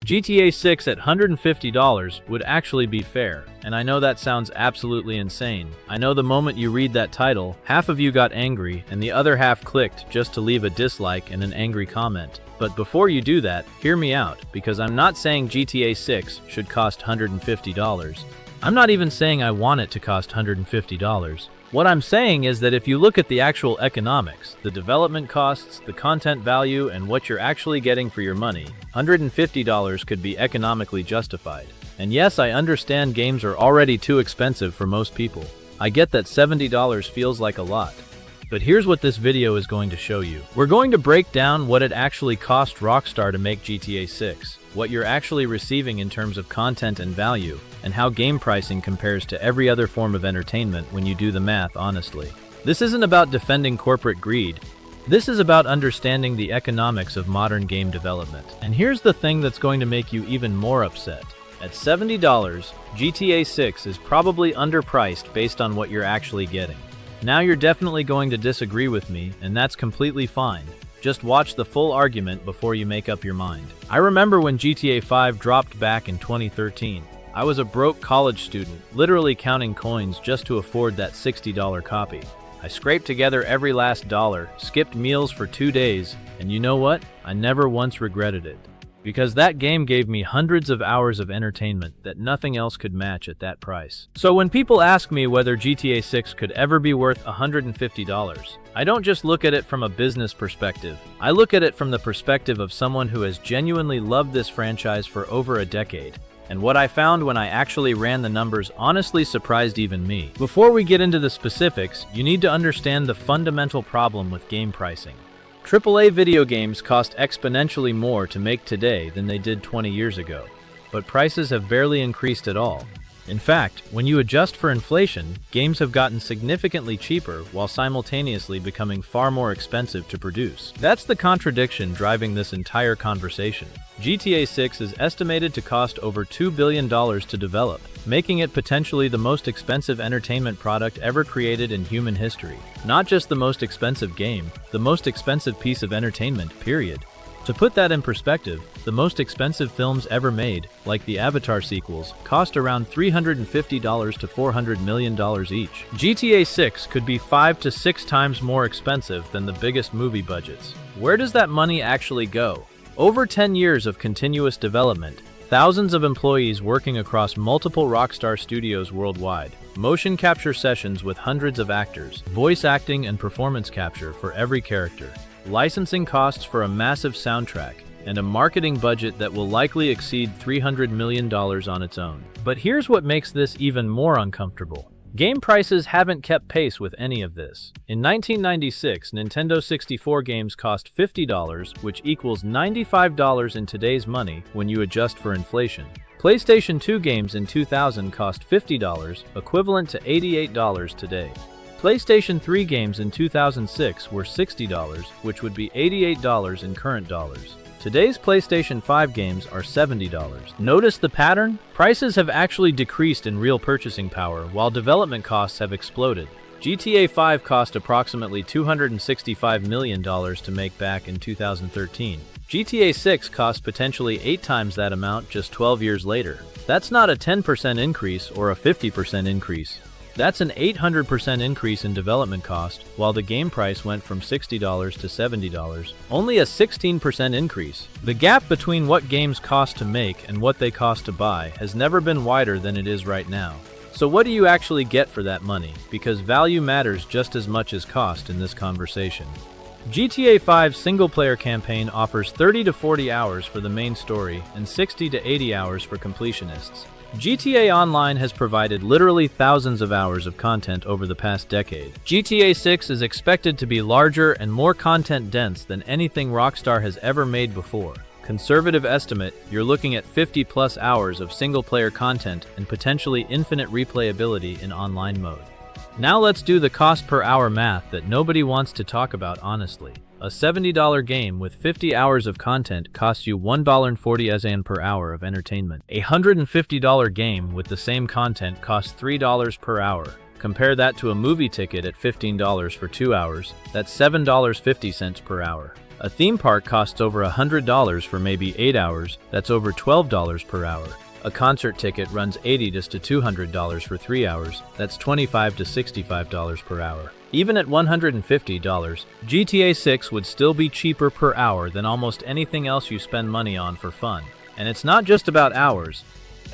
GTA 6 at $150 would actually be fair, and I know that sounds absolutely insane. I know the moment you read that title, half of you got angry and the other half clicked just to leave a dislike and an angry comment. But before you do that, hear me out, because I'm not saying GTA 6 should cost $150. I'm not even saying I want it to cost $150. What I'm saying is that if you look at the actual economics, the development costs, the content value, and what you're actually getting for your money, $150 could be economically justified. And yes, I understand games are already too expensive for most people. I get that $70 feels like a lot. But here's what this video is going to show you. We're going to break down what it actually cost Rockstar to make GTA 6, what you're actually receiving in terms of content and value, and how game pricing compares to every other form of entertainment when you do the math honestly. This isn't about defending corporate greed. This is about understanding the economics of modern game development. And here's the thing that's going to make you even more upset. At $70, GTA 6 is probably underpriced based on what you're actually getting. Now you're definitely going to disagree with me, and that's completely fine. Just watch the full argument before you make up your mind. I remember when GTA 5 dropped back in 2013. I was a broke college student, literally counting coins just to afford that $60 copy. I scraped together every last dollar, skipped meals for 2 days, and you know what? I never once regretted it. Because that game gave me hundreds of hours of entertainment that nothing else could match at that price. So when people ask me whether GTA 6 could ever be worth $150, I don't just look at it from a business perspective. I look at it from the perspective of someone who has genuinely loved this franchise for over a decade. And what I found when I actually ran the numbers honestly surprised even me. Before we get into the specifics, you need to understand the fundamental problem with game pricing. AAA video games cost exponentially more to make today than they did 20 years ago, but prices have barely increased at all. In fact, when you adjust for inflation, games have gotten significantly cheaper while simultaneously becoming far more expensive to produce. That's the contradiction driving this entire conversation. GTA 6 is estimated to cost over $2 billion to develop, making it potentially the most expensive entertainment product ever created in human history. Not just the most expensive game, the most expensive piece of entertainment, period. To put that in perspective, the most expensive films ever made, like the Avatar sequels, cost around $350 to $400 million each. GTA 6 could be 5 to 6 times more expensive than the biggest movie budgets. Where does that money actually go? Over 10 years of continuous development, thousands of employees working across multiple Rockstar studios worldwide, motion capture sessions with hundreds of actors, voice acting and performance capture for every character, licensing costs for a massive soundtrack, and a marketing budget that will likely exceed $300 million on its own. But here's what makes this even more uncomfortable. Game prices haven't kept pace with any of this. In 1996, Nintendo 64 games cost $50, which equals $95 in today's money when you adjust for inflation. PlayStation 2 games in 2000 cost $50, equivalent to $88 today. PlayStation 3 games in 2006 were $60, which would be $88 in current dollars. Today's PlayStation 5 games are $70. Notice the pattern? Prices have actually decreased in real purchasing power, while development costs have exploded. GTA 5 cost approximately $265 million to make back in 2013. GTA 6 cost potentially 8 times that amount just 12 years later. That's not a 10% increase or a 50% increase. That's an 800% increase in development cost, while the game price went from $60 to $70, only a 16% increase. The gap between what games cost to make and what they cost to buy has never been wider than it is right now. So what do you actually get for that money? Because value matters just as much as cost in this conversation. GTA 5's single-player campaign offers 30 to 40 hours for the main story and 60 to 80 hours for completionists. GTA Online has provided literally thousands of hours of content over the past decade. GTA 6 is expected to be larger and more content-dense than anything Rockstar has ever made before. Conservative estimate, you're looking at 50-plus hours of single-player content and potentially infinite replayability in online mode. Now let's do the cost per hour math that nobody wants to talk about honestly. A $70 game with 50 hours of content costs you $1.40 per hour of entertainment. A $150 game with the same content costs $3 per hour. Compare that to a movie ticket at $15 for 2 hours. That's $7.50 per hour. A theme park costs over $100 for maybe 8 hours, that's over $12 per hour. A concert ticket runs $80 to $200 for 3 hours, that's $25 to $65 per hour. Even at $150, GTA 6 would still be cheaper per hour than almost anything else you spend money on for fun. And it's not just about hours.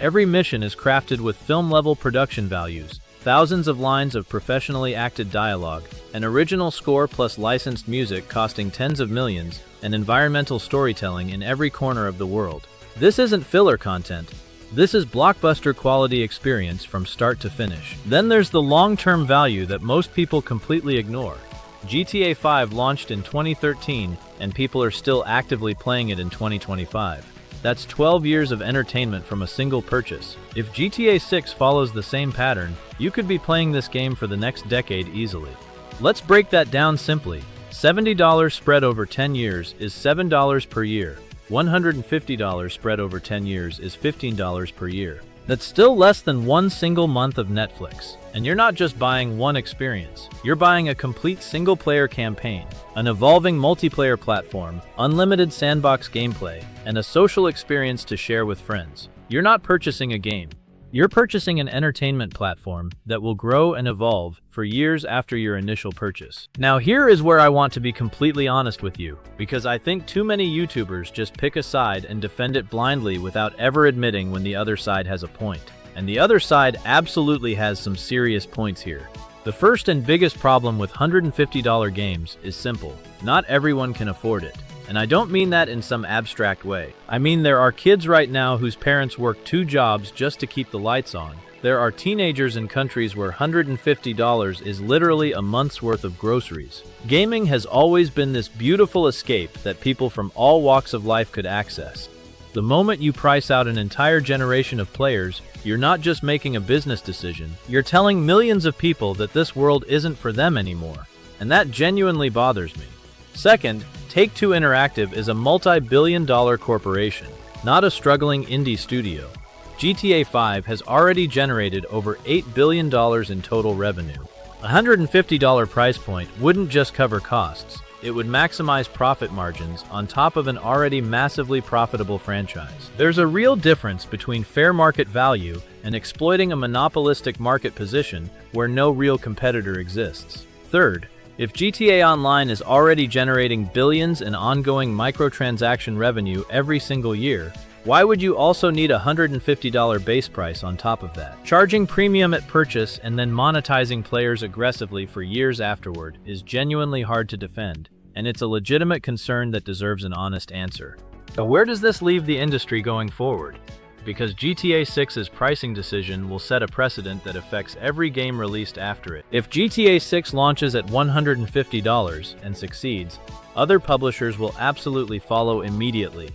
Every mission is crafted with film-level production values, thousands of lines of professionally acted dialogue, an original score plus licensed music costing tens of millions, and environmental storytelling in every corner of the world. This isn't filler content. This is blockbuster quality experience from start to finish. Then there's the long-term value that most people completely ignore. GTA 5 launched in 2013, and people are still actively playing it in 2025. That's 12 years of entertainment from a single purchase. If GTA 6 follows the same pattern, you could be playing this game for the next decade easily. Let's break that down simply. $70 spread over 10 years is $7 per year. $150 spread over 10 years is $15 per year. That's still less than one single month of Netflix. And you're not just buying one experience. You're buying a complete single-player campaign, an evolving multiplayer platform, unlimited sandbox gameplay, and a social experience to share with friends. You're not purchasing a game. You're purchasing an entertainment platform that will grow and evolve for years after your initial purchase. Now here is where I want to be completely honest with you, because I think too many YouTubers just pick a side and defend it blindly without ever admitting when the other side has a point. And the other side absolutely has some serious points here. The first and biggest problem with $150 games is simple. Not everyone can afford it. And I don't mean that in some abstract way. I mean there are kids right now whose parents work 2 jobs just to keep the lights on. There are teenagers in countries where $150 is literally a month's worth of groceries. Gaming has always been this beautiful escape that people from all walks of life could access. The moment you price out an entire generation of players, you're not just making a business decision, you're telling millions of people that this world isn't for them anymore. And that genuinely bothers me. Second, Take-Two Interactive is a multi-billion-dollar corporation, not a struggling indie studio. GTA 5 has already generated over $8 billion in total revenue. A $150 price point wouldn't just cover costs, it would maximize profit margins on top of an already massively profitable franchise. There's a real difference between fair market value and exploiting a monopolistic market position where no real competitor exists. Third, if GTA Online is already generating billions in ongoing microtransaction revenue every single year, why would you also need a $150 base price on top of that? Charging premium at purchase and then monetizing players aggressively for years afterward is genuinely hard to defend, and it's a legitimate concern that deserves an honest answer. So where does this leave the industry going forward? Because GTA 6's pricing decision will set a precedent that affects every game released after it. If GTA 6 launches at $150 and succeeds, other publishers will absolutely follow immediately.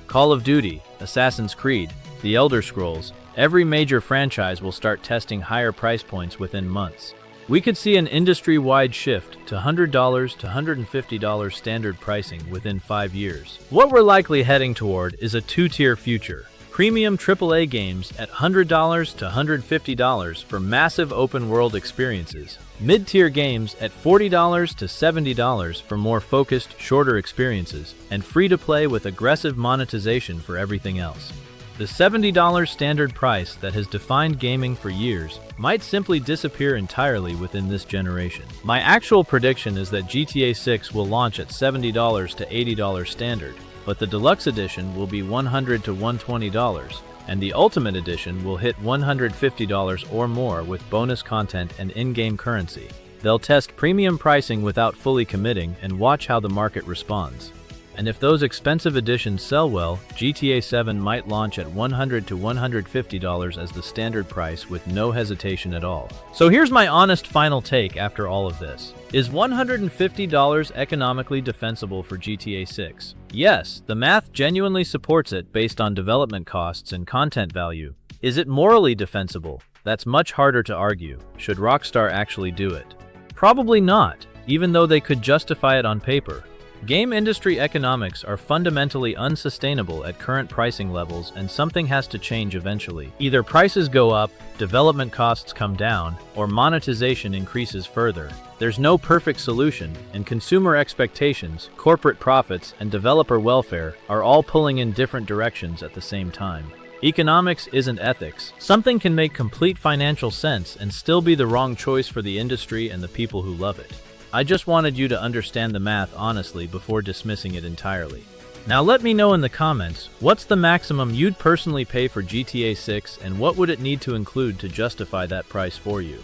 Call of Duty, Assassin's Creed, The Elder Scrolls, every major franchise will start testing higher price points within months. We could see an industry-wide shift to $100 to $150 standard pricing within 5 years. What we're likely heading toward is a 2-tier future. Premium AAA games at $100 to $150 for massive open-world experiences. Mid-tier games at $40 to $70 for more focused, shorter experiences. And free-to-play with aggressive monetization for everything else. The $70 standard price that has defined gaming for years might simply disappear entirely within this generation. My actual prediction is that GTA 6 will launch at $70 to $80 standard. But the deluxe edition will be $100 to $120, and the ultimate edition will hit $150 or more with bonus content and in-game currency. They'll test premium pricing without fully committing and watch how the market responds. And if those expensive editions sell well, GTA 7 might launch at $100 to $150 as the standard price with no hesitation at all. So here's my honest final take after all of this. Is $150 economically defensible for GTA 6? Yes, the math genuinely supports it based on development costs and content value. Is it morally defensible? That's much harder to argue. Should Rockstar actually do it? Probably not, even though they could justify it on paper. Game industry economics are fundamentally unsustainable at current pricing levels, and something has to change eventually. Either prices go up, development costs come down, or monetization increases further. There's no perfect solution, and consumer expectations, corporate profits, and developer welfare are all pulling in different directions at the same time. Economics isn't ethics. Something can make complete financial sense and still be the wrong choice for the industry and the people who love it. I just wanted you to understand the math honestly before dismissing it entirely. Now let me know in the comments, what's the maximum you'd personally pay for GTA 6 and what would it need to include to justify that price for you?